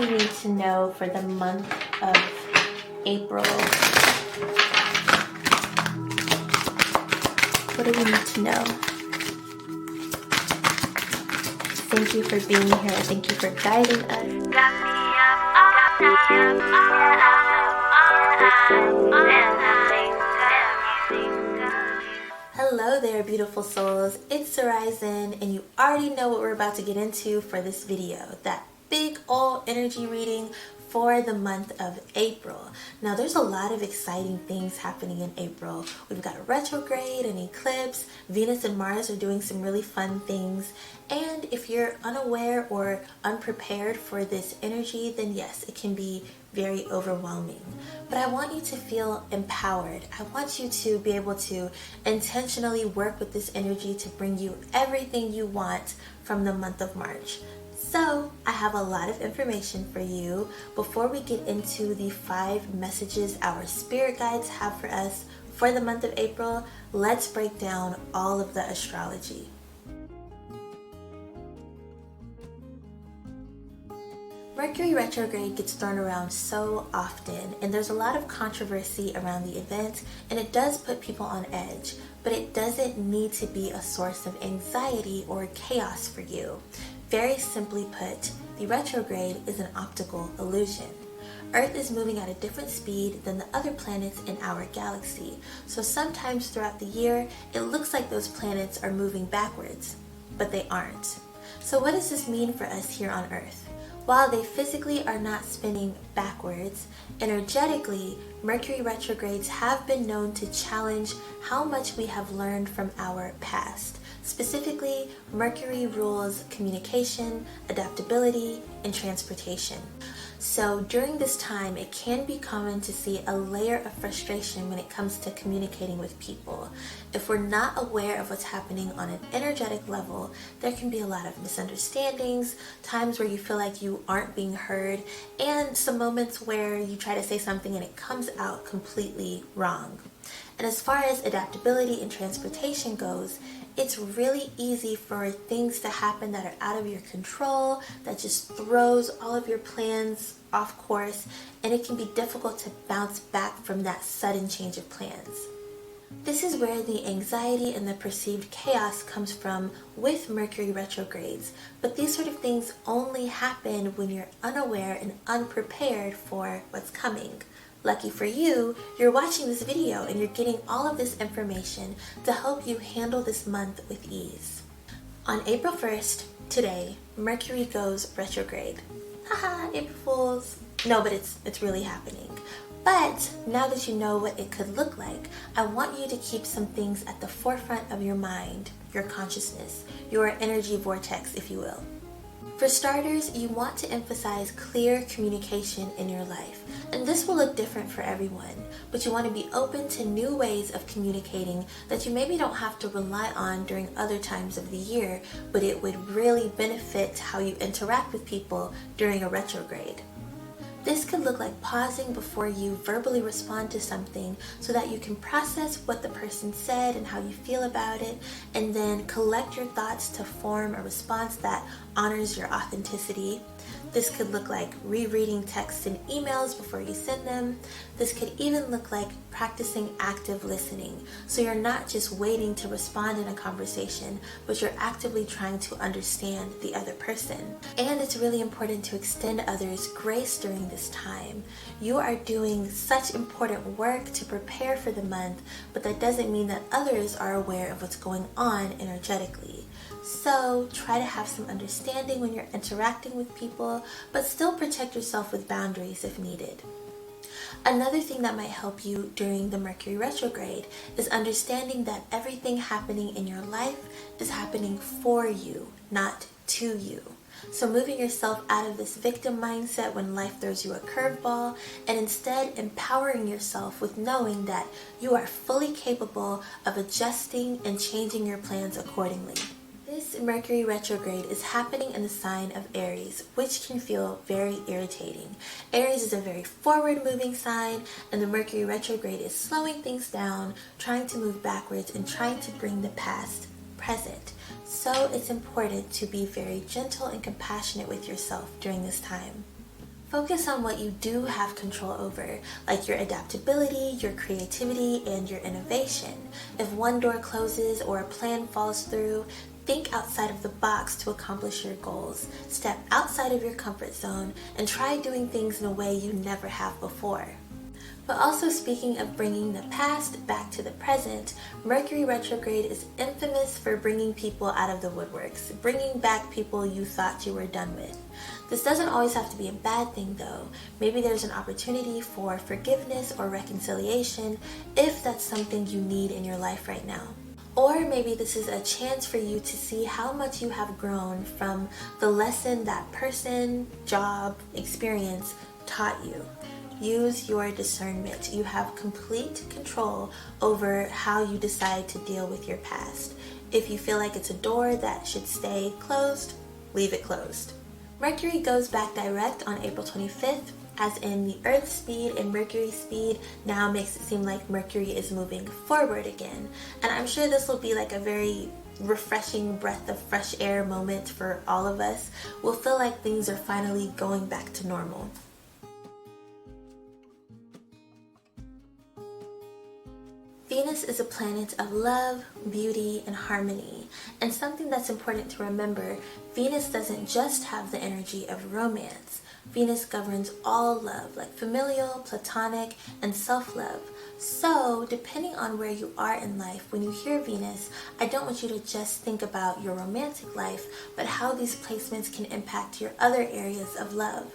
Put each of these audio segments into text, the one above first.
we need to know for the month of April? What do we need to know? Thank you for being here. Thank you for guiding us. Hello there, beautiful souls. It's Sarai, and you already know what we're about to get into for this video. That big old energy reading for the month of April. Now, there's a lot of exciting things happening in April. We've got a retrograde, an eclipse, Venus and Mars are doing some really fun things. And if you're unaware or unprepared for this energy, then yes, it can be very overwhelming. But I want you to feel empowered. I want you to be able to intentionally work with this energy to bring you everything you want from the month of March. So I have a lot of information for you. Before we get into the 5 messages our spirit guides have for us for the month of April, let's break down all of the astrology. Mercury retrograde gets thrown around so often, and there's a lot of controversy around the event, and it does put people on edge, but it doesn't need to be a source of anxiety or chaos for you. Very simply put, the retrograde is an optical illusion. Earth is moving at a different speed than the other planets in our galaxy, so sometimes throughout the year, it looks like those planets are moving backwards, but they aren't. So what does this mean for us here on Earth? While they physically are not spinning backwards, energetically, Mercury retrogrades have been known to challenge how much we have learned from our past. Specifically, Mercury rules communication, adaptability, and transportation. So during this time, it can be common to see a layer of frustration when it comes to communicating with people. If we're not aware of what's happening on an energetic level, there can be a lot of misunderstandings, times where you feel like you aren't being heard, and some moments where you try to say something and it comes out completely wrong. And as far as adaptability and transportation goes, it's really easy for things to happen that are out of your control, that just throws all of your plans off course, and it can be difficult to bounce back from that sudden change of plans. This is where the anxiety and the perceived chaos comes from with Mercury retrogrades, but these sort of things only happen when you're unaware and unprepared for what's coming. Lucky for you, you're watching this video and you're getting all of this information to help you handle this month with ease. On April 1st, today, Mercury goes retrograde. Haha, April Fools. No, but it's really happening. But now that you know what it could look like, I want you to keep some things at the forefront of your mind, your consciousness, your energy vortex, if you will. For starters, you want to emphasize clear communication in your life. And this will look different for everyone, but you want to be open to new ways of communicating that you maybe don't have to rely on during other times of the year, but it would really benefit how you interact with people during a retrograde. This could look like pausing before you verbally respond to something so that you can process what the person said and how you feel about it, and then collect your thoughts to form a response that honors your authenticity. This could look like rereading texts and emails before you send them. This could even look like practicing active listening. So you're not just waiting to respond in a conversation, but you're actively trying to understand the other person. And it's really important to extend others grace during this time. You are doing such important work to prepare for the month, but that doesn't mean that others are aware of what's going on energetically. So try to have some understanding when you're interacting with people, but still protect yourself with boundaries if needed. Another thing that might help you during the Mercury retrograde is understanding that everything happening in your life is happening for you, not to you. So moving yourself out of this victim mindset when life throws you a curveball, and instead empowering yourself with knowing that you are fully capable of adjusting and changing your plans accordingly. This Mercury retrograde is happening in the sign of Aries, which can feel very irritating. Aries is a very forward-moving sign, and the Mercury retrograde is slowing things down, trying to move backwards, and trying to bring the past present. So it's important to be very gentle and compassionate with yourself during this time. Focus on what you do have control over, like your adaptability, your creativity, and your innovation. If one door closes or a plan falls through, think outside of the box to accomplish your goals. Step outside of your comfort zone and try doing things in a way you never have before. But also, speaking of bringing the past back to the present, Mercury retrograde is infamous for bringing people out of the woodworks, bringing back people you thought you were done with. This doesn't always have to be a bad thing though. Maybe there's an opportunity for forgiveness or reconciliation if that's something you need in your life right now. Or maybe this is a chance for you to see how much you have grown from the lesson that person, job, experience taught you. Use your discernment. You have complete control over how you decide to deal with your past. If you feel like it's a door that should stay closed, leave it closed. Mercury goes back direct on April 25th, as in the Earth's speed and Mercury's speed now makes it seem like Mercury is moving forward again. And I'm sure this will be like a very refreshing breath of fresh air moment for all of us. We'll feel like things are finally going back to normal. Venus is a planet of love, beauty, and harmony. And something that's important to remember, Venus doesn't just have the energy of romance. Venus governs all love, like familial, platonic, and self-love. So, depending on where you are in life, when you hear Venus, I don't want you to just think about your romantic life, but how these placements can impact your other areas of love.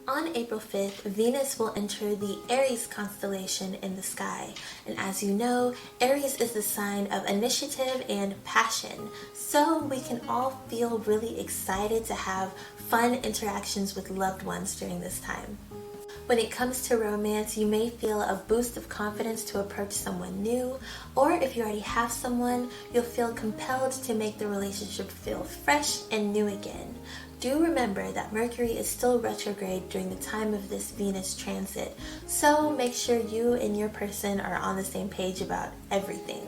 On April 5th, Venus will enter the Aries constellation in the sky. And as you know, Aries is the sign of initiative and passion. So we can all feel really excited to have fun interactions with loved ones during this time. When it comes to romance, you may feel a boost of confidence to approach someone new, or if you already have someone, you'll feel compelled to make the relationship feel fresh and new again. Do remember that Mercury is still retrograde during the time of this Venus transit, so make sure you and your person are on the same page about everything.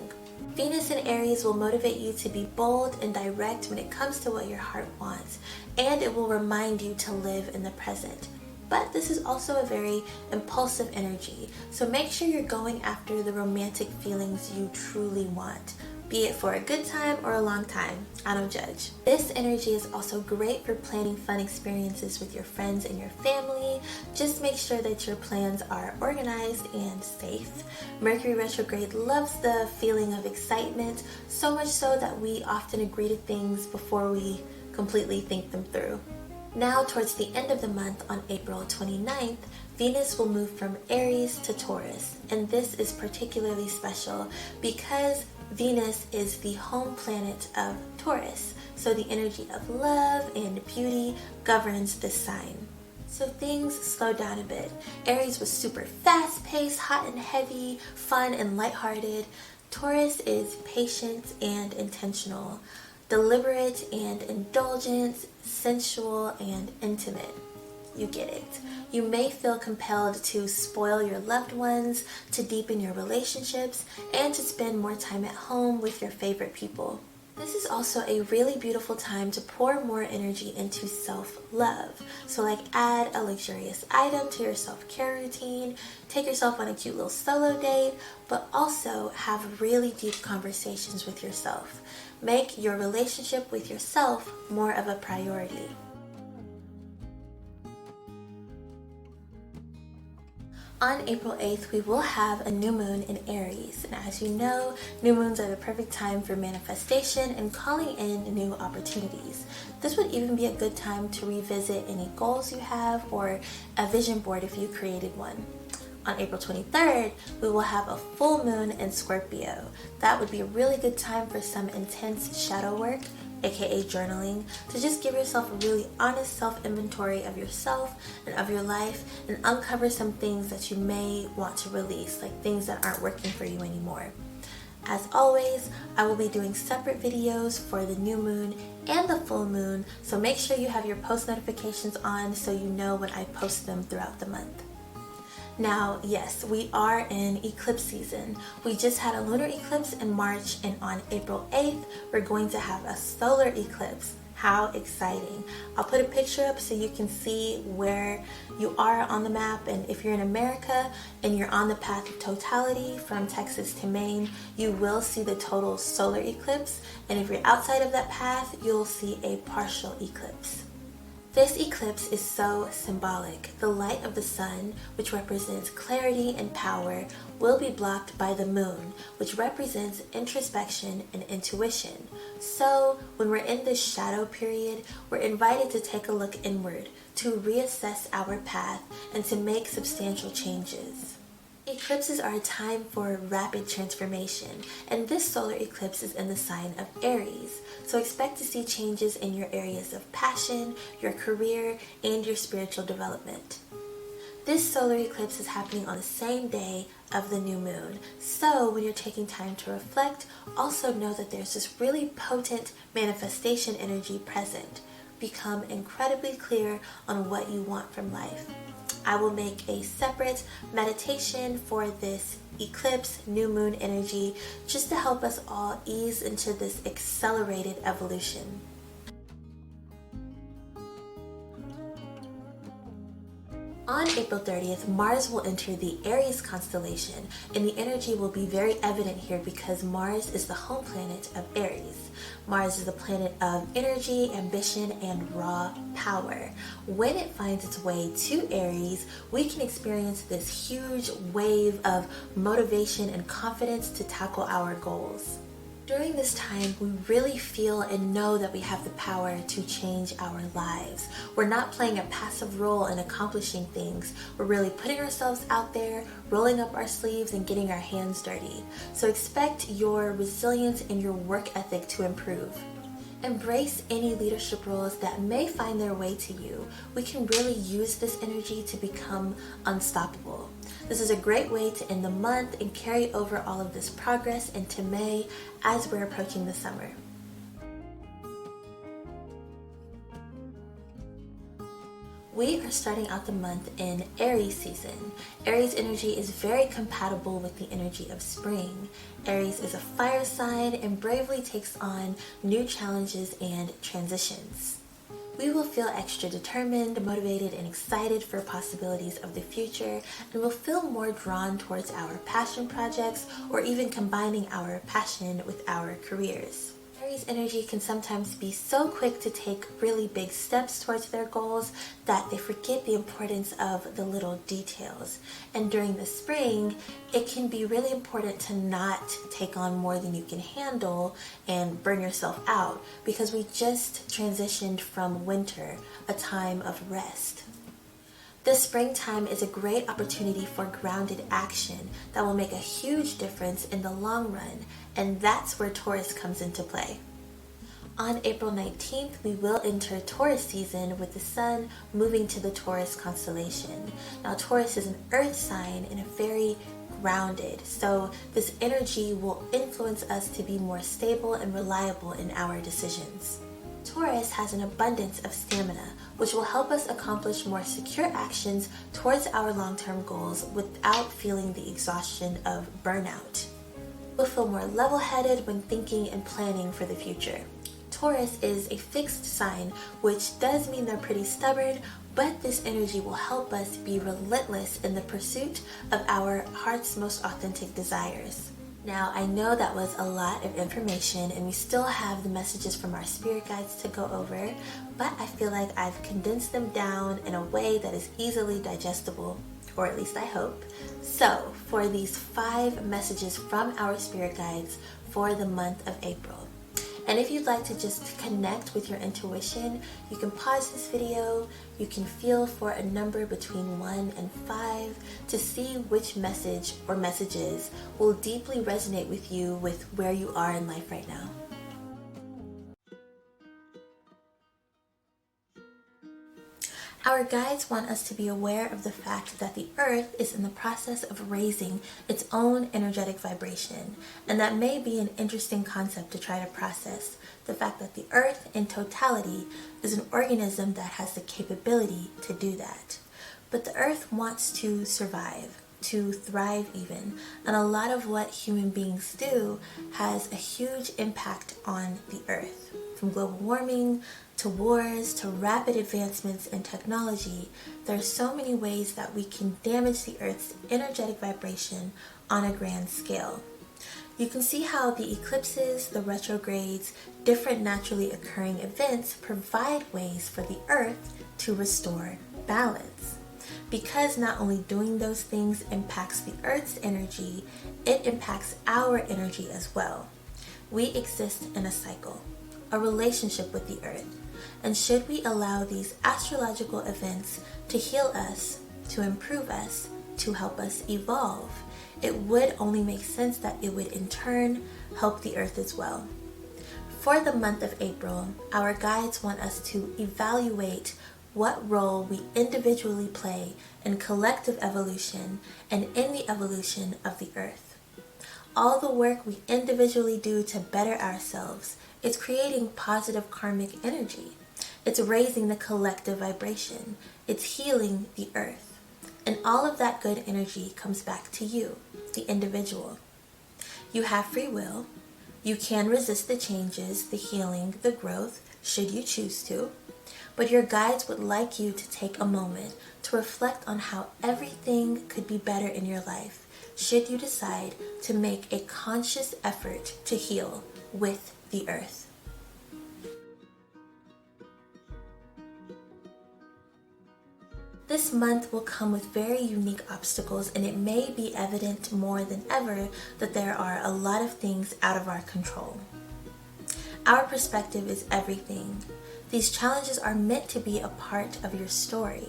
Venus in Aries will motivate you to be bold and direct when it comes to what your heart wants, and it will remind you to live in the present. But this is also a very impulsive energy, so make sure you're going after the romantic feelings you truly want. Be it for a good time or a long time, I don't judge. This energy is also great for planning fun experiences with your friends and your family. Just make sure that your plans are organized and safe. Mercury retrograde loves the feeling of excitement, so much so that we often agree to things before we completely think them through. Now, towards the end of the month on April 29th, Venus will move from Aries to Taurus, and this is particularly special because Venus is the home planet of Taurus, so the energy of love and beauty governs this sign. So things slow down a bit. Aries was super fast-paced, hot and heavy, fun and lighthearted. Taurus is patient and intentional, deliberate and indulgent, sensual and intimate. You get it. You may feel compelled to spoil your loved ones, to deepen your relationships, and to spend more time at home with your favorite people. This is also a really beautiful time to pour more energy into self-love. So like add a luxurious item to your self-care routine, take yourself on a cute little solo date, but also have really deep conversations with yourself. Make your relationship with yourself more of a priority. On April 8th, we will have a new moon in Aries, and as you know, new moons are the perfect time for manifestation and calling in new opportunities. This would even be a good time to revisit any goals you have or a vision board if you created one. On April 23rd, we will have a full moon in Scorpio. That would be a really good time for some intense shadow work, aka journaling, to just give yourself a really honest self-inventory of yourself and of your life and uncover some things that you may want to release, like things that aren't working for you anymore. As always, I will be doing separate videos for the new moon and the full moon, so make sure you have your post notifications on so you know when I post them throughout the month. Now, yes, we are in eclipse season. We just had a lunar eclipse in March, and on April 8th, we're going to have a solar eclipse. How exciting. I'll put a picture up so you can see where you are on the map, and if you're in America and you're on the path of totality from Texas to Maine, you will see the total solar eclipse, and if you're outside of that path, you'll see a partial eclipse. This eclipse is so symbolic. The light of the sun, which represents clarity and power, will be blocked by the moon, which represents introspection and intuition. So, when we're in this shadow period, we're invited to take a look inward, to reassess our path, and to make substantial changes. Eclipses are a time for rapid transformation, and this solar eclipse is in the sign of Aries. So expect to see changes in your areas of passion, your career, and your spiritual development. This solar eclipse is happening on the same day of the new moon. So when you're taking time to reflect, also know that there's this really potent manifestation energy present. Become incredibly clear on what you want from life. I will make a separate meditation for this eclipse, new moon energy, just to help us all ease into this accelerated evolution. On April 30th, Mars will enter the Aries constellation, and the energy will be very evident here because Mars is the home planet of Aries. Mars is the planet of energy, ambition, and raw power. When it finds its way to Aries, we can experience this huge wave of motivation and confidence to tackle our goals. During this time, we really feel and know that we have the power to change our lives. We're not playing a passive role in accomplishing things. We're really putting ourselves out there, rolling up our sleeves, and getting our hands dirty. So expect your resilience and your work ethic to improve. Embrace any leadership roles that may find their way to you. We can really use this energy to become unstoppable. This is a great way to end the month and carry over all of this progress into May as we're approaching the summer. We are starting out the month in Aries season. Aries energy is very compatible with the energy of spring. Aries is a fire sign and bravely takes on new challenges and transitions. We will feel extra determined, motivated, and excited for possibilities of the future, and will feel more drawn towards our passion projects or even combining our passion with our careers. Aries energy can sometimes be so quick to take really big steps towards their goals that they forget the importance of the little details. And during the spring, it can be really important to not take on more than you can handle and burn yourself out, because we just transitioned from winter, a time of rest. This springtime is a great opportunity for grounded action that will make a huge difference in the long run, and that's where Taurus comes into play. On April 19th, we will enter Taurus season with the sun moving to the Taurus constellation. Now, Taurus is an earth sign and a very grounded, so this energy will influence us to be more stable and reliable in our decisions. Taurus has an abundance of stamina, which will help us accomplish more secure actions towards our long-term goals without feeling the exhaustion of burnout. We'll feel more level-headed when thinking and planning for the future. Taurus is a fixed sign, which does mean they're pretty stubborn, but this energy will help us be relentless in the pursuit of our heart's most authentic desires. Now, I know that was a lot of information and we still have the messages from our spirit guides to go over, but I feel like I've condensed them down in a way that is easily digestible, or at least I hope. So, for these 5 messages from our spirit guides for the month of April. And if you'd like to just connect with your intuition, you can pause this video, you can feel for a number between 1 and 5 to see which message or messages will deeply resonate with you with where you are in life right now. Our guides want us to be aware of the fact that the Earth is in the process of raising its own energetic vibration, and that may be an interesting concept to try to process, the fact that the Earth in totality is an organism that has the capability to do that. But the Earth wants to survive, to thrive even, and a lot of what human beings do has a huge impact on the Earth. From global warming to wars to rapid advancements in technology, there are so many ways that we can damage the Earth's energetic vibration on a grand scale. You can see how the eclipses, the retrogrades, different naturally occurring events provide ways for the Earth to restore balance. Because not only doing those things impacts the Earth's energy, it impacts our energy as well. We exist in a cycle, a relationship with the Earth, and should we allow these astrological events to heal us, to improve us, to help us evolve, it would only make sense that it would in turn help the Earth as well. For the month of April, our guides want us to evaluate what role we individually play in collective evolution and in the evolution of the Earth. All the work we individually do to better ourselves is creating positive karmic energy. It's raising the collective vibration. It's healing the Earth. And all of that good energy comes back to you, the individual. You have free will. You can resist the changes, the healing, the growth, should you choose to. But your guides would like you to take a moment to reflect on how everything could be better in your life should you decide to make a conscious effort to heal with the Earth. This month will come with very unique obstacles, and it may be evident more than ever that there are a lot of things out of our control. Our perspective is everything. These challenges are meant to be a part of your story.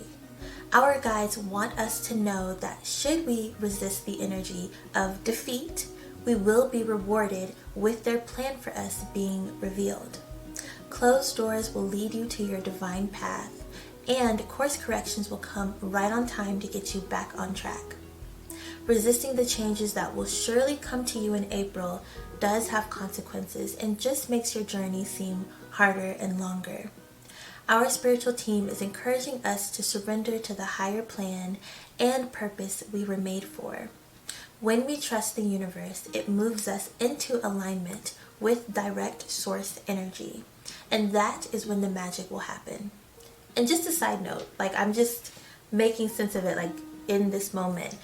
Our guides want us to know that should we resist the energy of defeat, we will be rewarded with their plan for us being revealed. Closed doors will lead you to your divine path, and course corrections will come right on time to get you back on track. Resisting the changes that will surely come to you in April does have consequences and just makes your journey seem harder and longer. Our spiritual team is encouraging us to surrender to the higher plan and purpose we were made for. When we trust the universe, it moves us into alignment with direct source energy, and that is when the magic will happen. And just a side note, I'm just making sense of it in this moment.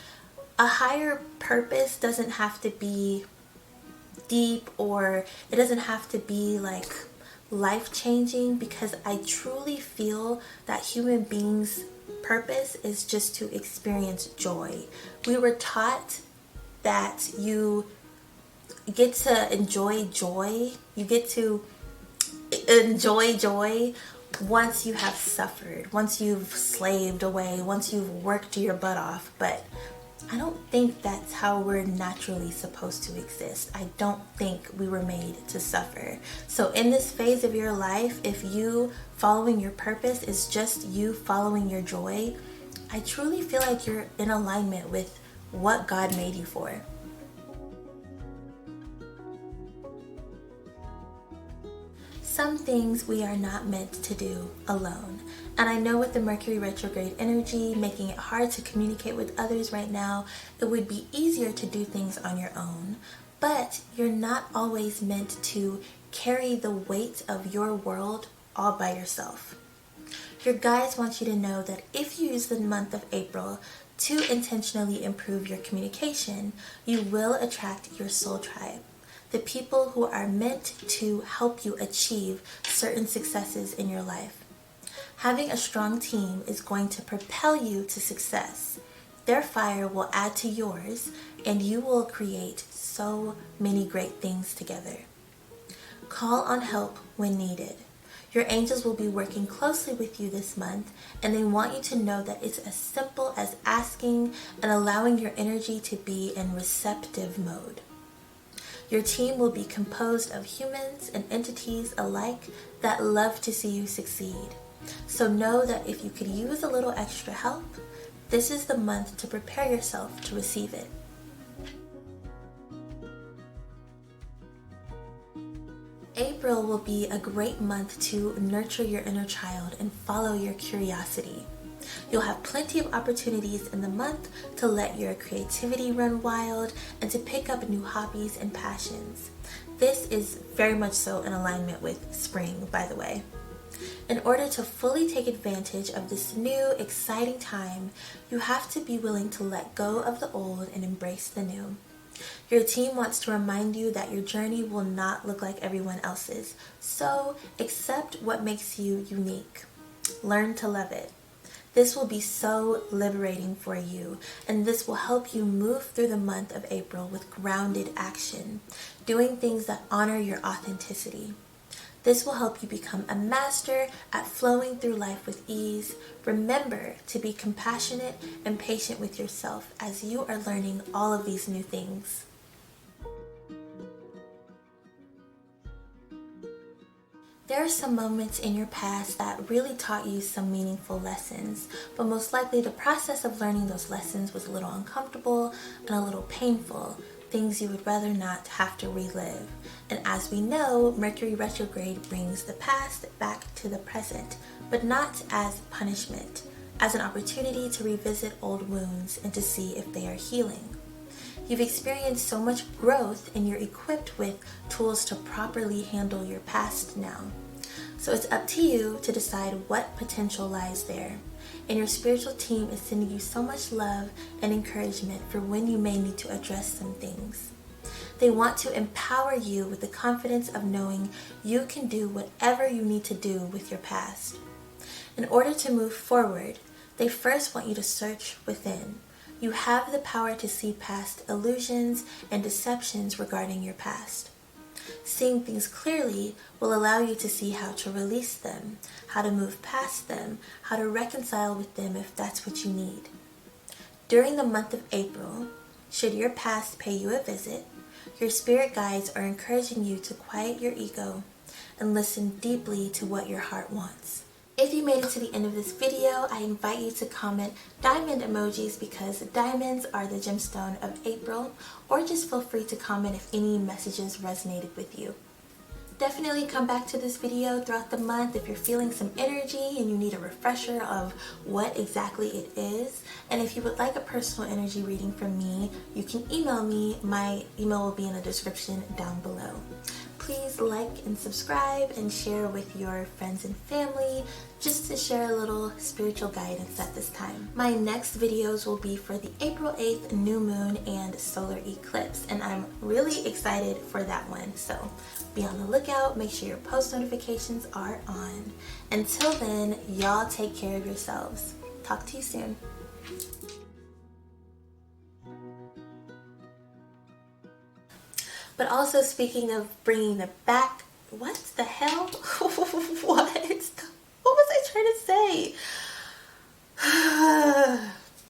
A higher purpose doesn't have to be deep, or it doesn't have to be life-changing, because I truly feel that human beings' purpose is just to experience joy. We were taught that you get to enjoy joy. You get to enjoy joy once you have suffered, once you've slaved away, once you've worked your butt off. But I don't think that's how we're naturally supposed to exist. I don't think we were made to suffer. So in this phase of your life, if you following your purpose is just you following your joy, I truly feel like you're in alignment with what God made you for. Some things we are not meant to do alone. And I know with the Mercury retrograde energy making it hard to communicate with others right now, it would be easier to do things on your own. But you're not always meant to carry the weight of your world all by yourself. Your guides want you to know that if you use the month of April to intentionally improve your communication, you will attract your soul tribe. The people who are meant to help you achieve certain successes in your life. Having a strong team is going to propel you to success. Their fire will add to yours, and you will create so many great things together. Call on help when needed. Your angels will be working closely with you this month, and they want you to know that it's as simple as asking and allowing your energy to be in receptive mode. Your team will be composed of humans and entities alike that love to see you succeed. So know that if you could use a little extra help, this is the month to prepare yourself to receive it. April will be a great month to nurture your inner child and follow your curiosity. You'll have plenty of opportunities in the month to let your creativity run wild and to pick up new hobbies and passions. This is very much so in alignment with spring, by the way. In order to fully take advantage of this new, exciting time, you have to be willing to let go of the old and embrace the new. Your team wants to remind you that your journey will not look like everyone else's, so accept what makes you unique. Learn to love it. This will be so liberating for you, and this will help you move through the month of April with grounded action, doing things that honor your authenticity. This will help you become a master at flowing through life with ease. Remember to be compassionate and patient with yourself as you are learning all of these new things. There are some moments in your past that really taught you some meaningful lessons, but most likely the process of learning those lessons was a little uncomfortable and a little painful, things you would rather not have to relive. And as we know, Mercury Retrograde brings the past back to the present, but not as punishment, as an opportunity to revisit old wounds and to see if they are healing. You've experienced so much growth and you're equipped with tools to properly handle your past now. So it's up to you to decide what potential lies there. And your spiritual team is sending you so much love and encouragement for when you may need to address some things. They want to empower you with the confidence of knowing you can do whatever you need to do with your past. In order to move forward, they first want you to search within. You have the power to see past illusions and deceptions regarding your past. Seeing things clearly will allow you to see how to release them, how to move past them, how to reconcile with them if that's what you need. During the month of April, should your past pay you a visit, your spirit guides are encouraging you to quiet your ego and listen deeply to what your heart wants. If you made it to the end of this video, I invite you to comment diamond emojis because diamonds are the gemstone of April, or just feel free to comment if any messages resonated with you. Definitely come back to this video throughout the month if you're feeling some energy and you need a refresher of what exactly it is. And if you would like a personal energy reading from me, you can email me. My email will be in the description down below. Please like and subscribe and share with your friends and family just to share a little spiritual guidance at this time. My next videos will be for the April 8th new moon and solar eclipse, and I'm really excited for that one. So be on the lookout, make sure your post notifications are on. Until then, y'all take care of yourselves. Talk to you soon. But also, speaking of bringing the back, what the hell?